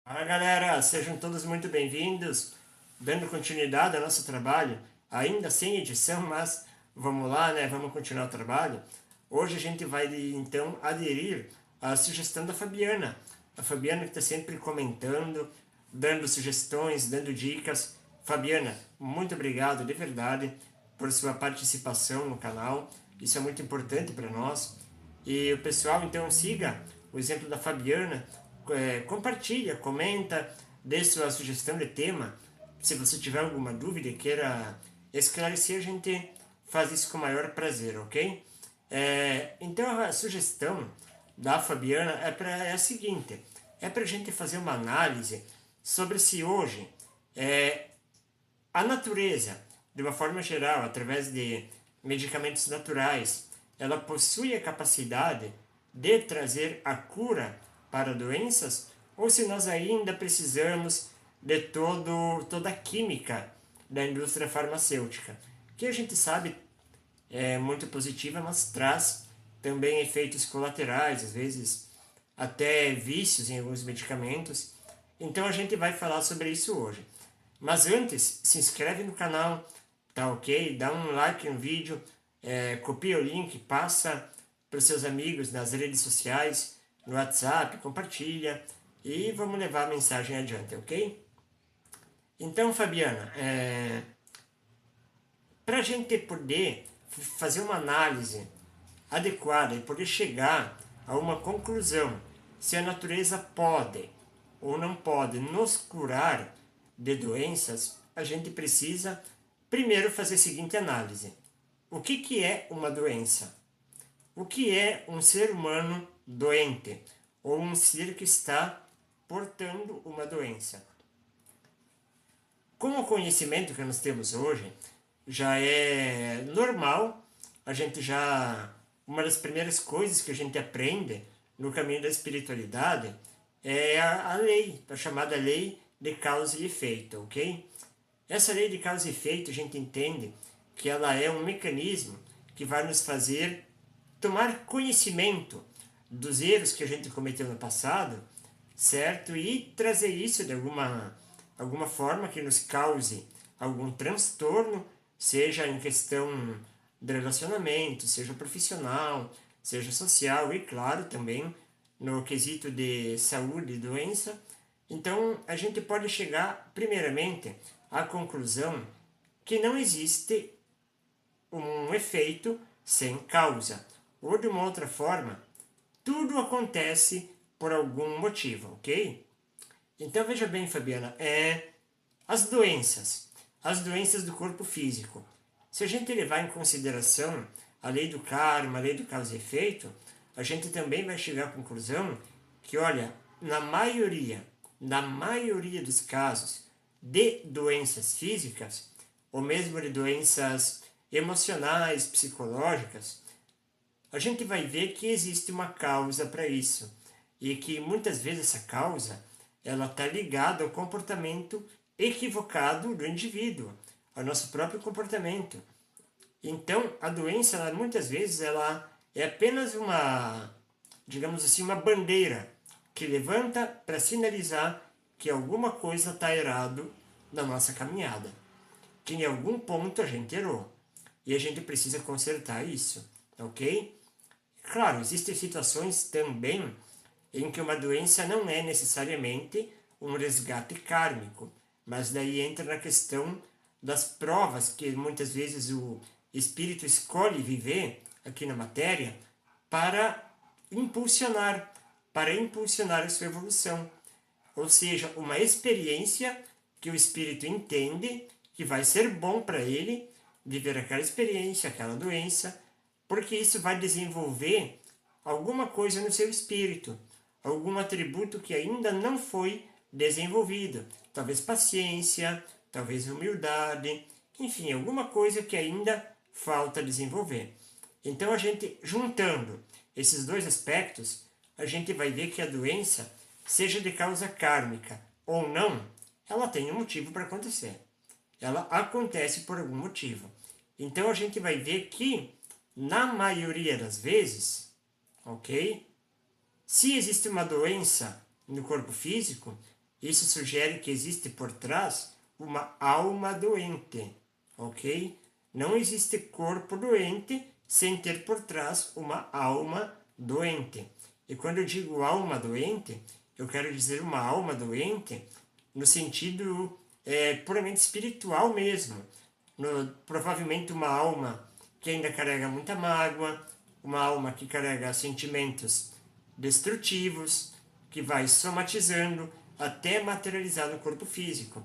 Fala galera, sejam todos muito bem-vindos, dando continuidade ao nosso trabalho, ainda sem edição, mas vamos lá, né? Vamos continuar o trabalho. Hoje a gente vai então aderir à sugestão da Fabiana. A Fabiana que está sempre comentando, dando sugestões, dando dicas. Fabiana, muito obrigado de verdade por sua participação no canal. Isso é muito importante para nós. E o pessoal então siga o exemplo da Fabiana, compartilha, comenta, dê sua sugestão de tema. Se você tiver alguma dúvida e queira esclarecer, a gente faz isso com o maior prazer, ok? Então a sugestão da Fabiana é a seguinte: é para a gente fazer uma análise sobre se hoje a natureza, de uma forma geral, através de medicamentos naturais, ela possui a capacidade de trazer a cura para doenças, ou se nós ainda precisamos de toda a química da indústria farmacêutica, que a gente sabe é muito positiva, mas traz também efeitos colaterais, às vezes até vícios em alguns medicamentos. Então a gente vai falar sobre isso hoje. Mas antes, se inscreve no canal, tá ok? Dá um like no vídeo, copia o link, passa para os seus amigos nas redes sociais, no WhatsApp, compartilha e vamos levar a mensagem adiante, ok? Então, Fabiana, para a gente poder fazer uma análise adequada e poder chegar a uma conclusão se a natureza pode ou não pode nos curar de doenças, a gente precisa primeiro fazer a seguinte análise: o que é uma doença? O que é um ser humano doente ou um ser que está portando uma doença? Com o conhecimento que nós temos hoje, já é normal, uma das primeiras coisas que a gente aprende no caminho da espiritualidade é a lei, a chamada lei de causa e efeito, ok? Essa lei de causa e efeito a gente entende que ela é um mecanismo que vai nos fazer tomar conhecimento dos erros que a gente cometeu no passado, certo? E trazer isso de alguma forma que nos cause algum transtorno, seja em questão de relacionamento, seja profissional, seja social e, claro, também no quesito de saúde e doença. Então, a gente pode chegar, primeiramente, à conclusão que não existe um efeito sem causa. Ou, de uma outra forma, tudo acontece por algum motivo, ok? Então, veja bem, Fabiana, as doenças do corpo físico. Se a gente levar em consideração a lei do karma, a lei do causa e efeito, a gente também vai chegar à conclusão que, olha, na maioria dos casos de doenças físicas, ou mesmo de doenças emocionais, psicológicas, a gente vai ver que existe uma causa para isso e que muitas vezes essa causa ela está ligada ao comportamento equivocado do indivíduo, ao nosso próprio comportamento. Então, a doença, ela, muitas vezes, ela é apenas digamos assim, uma bandeira que levanta para sinalizar que alguma coisa está errado na nossa caminhada, que em algum ponto a gente errou e a gente precisa consertar isso, ok? Claro, existem situações também em que uma doença não é necessariamente um resgate kármico, mas daí entra na questão das provas que muitas vezes o espírito escolhe viver aqui na matéria para impulsionar, a sua evolução. Ou seja, uma experiência que o espírito entende que vai ser bom para ele viver aquela experiência, aquela doença, porque isso vai desenvolver alguma coisa no seu espírito, algum atributo que ainda não foi desenvolvido. Talvez paciência, talvez humildade, enfim, alguma coisa que ainda falta desenvolver. Então, a gente, juntando esses dois aspectos, a gente vai ver que a doença, seja de causa kármica ou não, ela tem um motivo para acontecer. Ela acontece por algum motivo. Então, a gente vai ver que, na maioria das vezes, ok? Se existe uma doença no corpo físico, Isso sugere que existe por trás uma alma doente, ok? Não existe corpo doente sem ter por trás uma alma doente. E quando eu digo alma doente, eu quero dizer uma alma doente no sentido puramente espiritual mesmo. Provavelmente uma alma que ainda carrega muita mágoa, uma alma que carrega sentimentos destrutivos, que vai somatizando até materializar no corpo físico.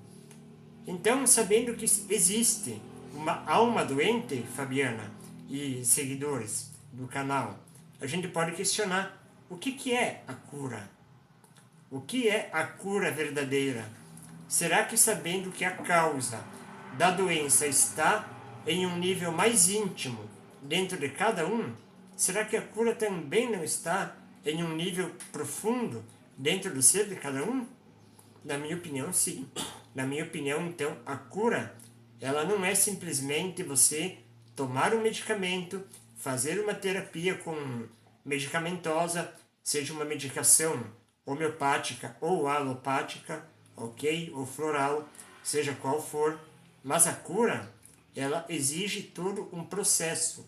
Então, sabendo que existe uma alma doente, Fabiana e seguidores do canal, a gente pode questionar o que é a cura? O que é a cura verdadeira? Será que sabendo que a causa da doença está em um nível mais íntimo dentro de cada um, será que a cura também não está em um nível profundo dentro do ser de cada um? Na minha opinião, sim. Na minha opinião, então, a cura, ela não é simplesmente você tomar um medicamento, fazer uma terapia medicamentosa, seja uma medicação homeopática ou alopática, ok? Ou floral, seja qual for. Mas a cura, ela exige todo um processo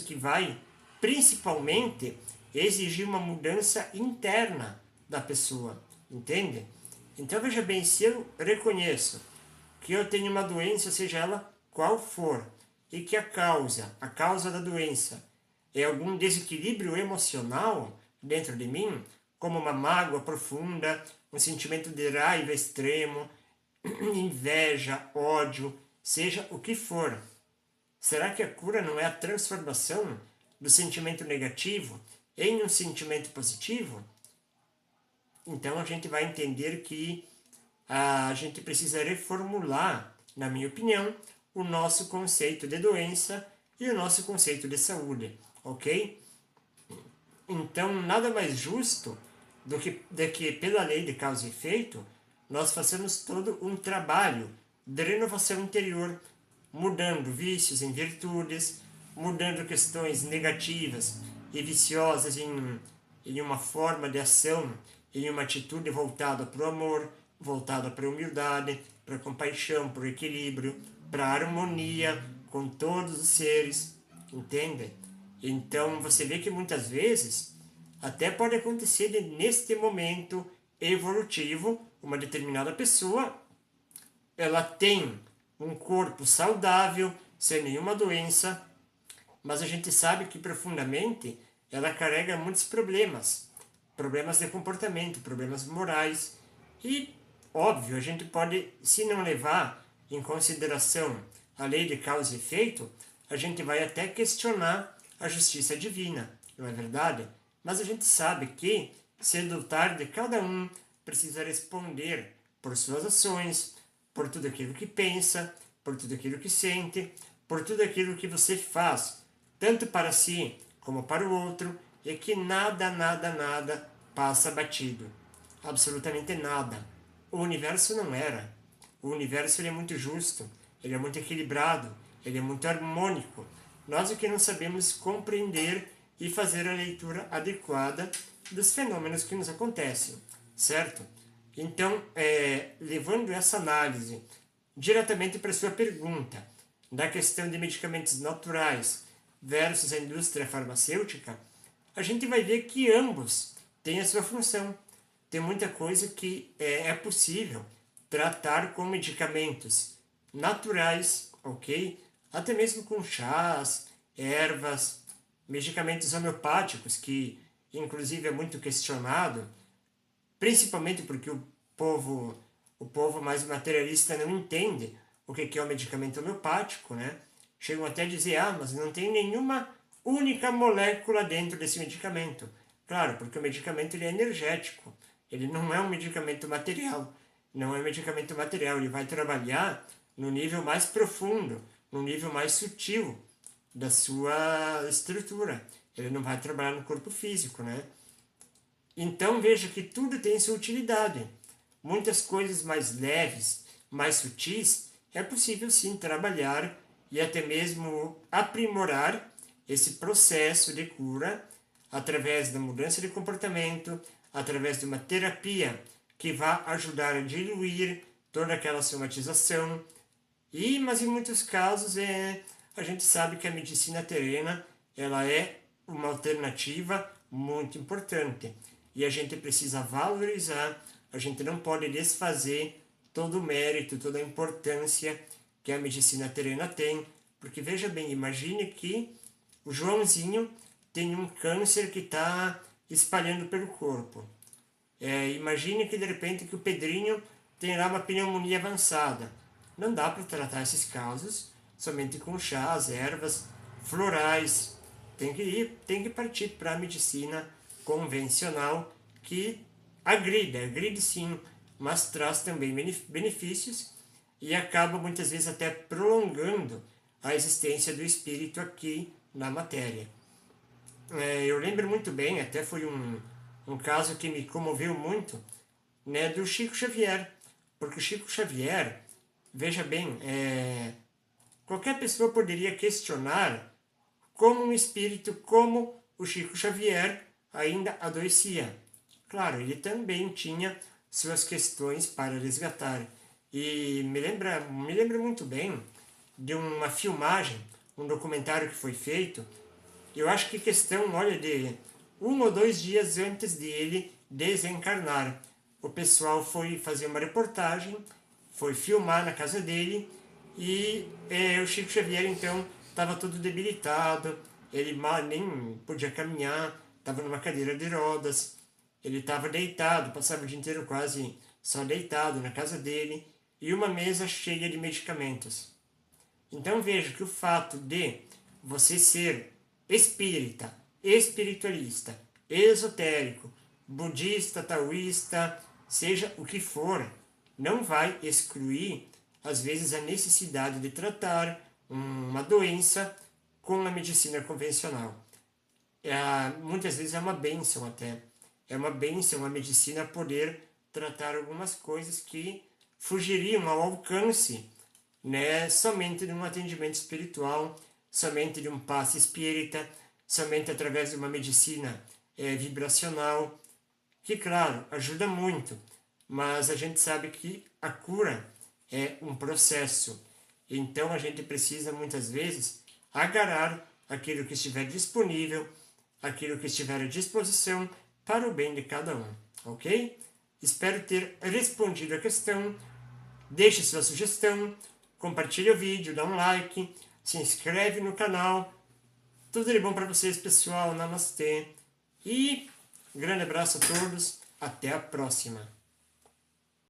que vai, principalmente, exigir uma mudança interna da pessoa, entende? Então veja bem, se eu reconheço que eu tenho uma doença, seja ela qual for, e que a causa da doença é algum desequilíbrio emocional dentro de mim, como uma mágoa profunda, um sentimento de raiva extremo, inveja, ódio, seja o que for. Será que a cura não é a transformação do sentimento negativo em um sentimento positivo? Então a gente vai entender que a gente precisa reformular, na minha opinião, o nosso conceito de doença e o nosso conceito de saúde, ok? Então, nada mais justo do que pela lei de causa e efeito, nós façamos todo um trabalho de renovação interior, mudando vícios em virtudes, mudando questões negativas e viciosas em uma forma de ação, em uma atitude voltada para o amor, voltada para a humildade, para a compaixão, para o equilíbrio, para a harmonia com todos os seres, entende? Então você vê que muitas vezes até pode acontecer neste momento evolutivo, uma determinada pessoa, ela tem um corpo saudável, sem nenhuma doença, mas a gente sabe que profundamente ela carrega muitos problemas, problemas de comportamento, problemas morais, e óbvio, a gente pode, se não levar em consideração a lei de causa e efeito, a gente vai até questionar a justiça divina, não é verdade? Mas a gente sabe que, cedo ou tarde, cada um precisa responder por suas ações, por tudo aquilo que pensa, por tudo aquilo que sente, por tudo aquilo que você faz, tanto para si como para o outro, e que nada passa batido. Absolutamente nada. O universo não era. O universo ele é muito justo, ele é muito equilibrado, ele é muito harmônico. Nós é que não sabemos compreender e fazer a leitura adequada dos fenômenos que nos acontecem, certo? Então, levando essa análise diretamente para a sua pergunta, da questão de medicamentos naturais versus a indústria farmacêutica, a gente vai ver que ambos têm a sua função. Tem muita coisa que é possível tratar com medicamentos naturais, ok? Até mesmo com chás, ervas, medicamentos homeopáticos, que inclusive é muito questionado, principalmente porque o povo mais materialista não entende o que é o medicamento homeopático, né? Chegam até a dizer, mas não tem nenhuma única molécula dentro desse medicamento. Claro, porque o medicamento ele é energético, ele não é um medicamento material, não é um medicamento material, ele vai trabalhar no nível mais profundo, no nível mais sutil da sua estrutura. Ele não vai trabalhar no corpo físico, né? Então veja que tudo tem sua utilidade. Muitas coisas mais leves, mais sutis, é possível sim trabalhar e até mesmo aprimorar esse processo de cura através da mudança de comportamento, através de uma terapia que vai ajudar a diluir toda aquela somatização. Mas em muitos casos a gente sabe que a medicina terrena ela é uma alternativa muito importante e a gente precisa valorizar, a gente não pode desfazer todo o mérito, toda a importância que a medicina terrena tem, porque veja bem, imagine que o Joãozinho tem um câncer que está espalhando pelo corpo. Imagine que de repente que o Pedrinho tem lá uma pneumonia avançada. Não dá para tratar esses casos somente com chás, ervas, florais. Tem que partir para a medicina convencional que agride sim, mas traz também benefícios e acaba muitas vezes até prolongando a existência do espírito aqui na matéria. Eu lembro muito bem, até foi um caso que me comoveu muito, né, do Chico Xavier, porque o Chico Xavier, veja bem, qualquer pessoa poderia questionar como um espírito como o Chico Xavier ainda adoecia. Claro, ele também tinha suas questões para resgatar. E me lembra muito bem de uma filmagem, um documentário que foi feito. Eu acho que questão, olha, de 1 ou 2 dias antes dele desencarnar. O pessoal foi fazer uma reportagem, foi filmar na casa dele e o Chico Xavier então estava todo debilitado, ele mal nem podia caminhar, estava numa cadeira de rodas, ele estava deitado, passava o dia inteiro quase só deitado na casa dele e uma mesa cheia de medicamentos. Então veja que o fato de você ser espírita, espiritualista, esotérico, budista, taoísta, seja o que for, não vai excluir, às vezes, a necessidade de tratar uma doença com a medicina convencional. Muitas vezes é uma bênção até. É uma bênção a medicina poder tratar algumas coisas que fugiriam ao alcance, né, somente de um atendimento espiritual, somente de um passe espírita, somente através de uma medicina vibracional, que, claro, ajuda muito, mas a gente sabe que a cura é um processo. Então a gente precisa, muitas vezes, agarrar aquilo que estiver disponível, aquilo que estiver à disposição para o bem de cada um, ok? Espero ter respondido a questão. Deixe sua sugestão, compartilhe o vídeo, dá um like, se inscreve no canal. Tudo de bom para vocês, pessoal. Namastê. E grande abraço a todos. Até a próxima.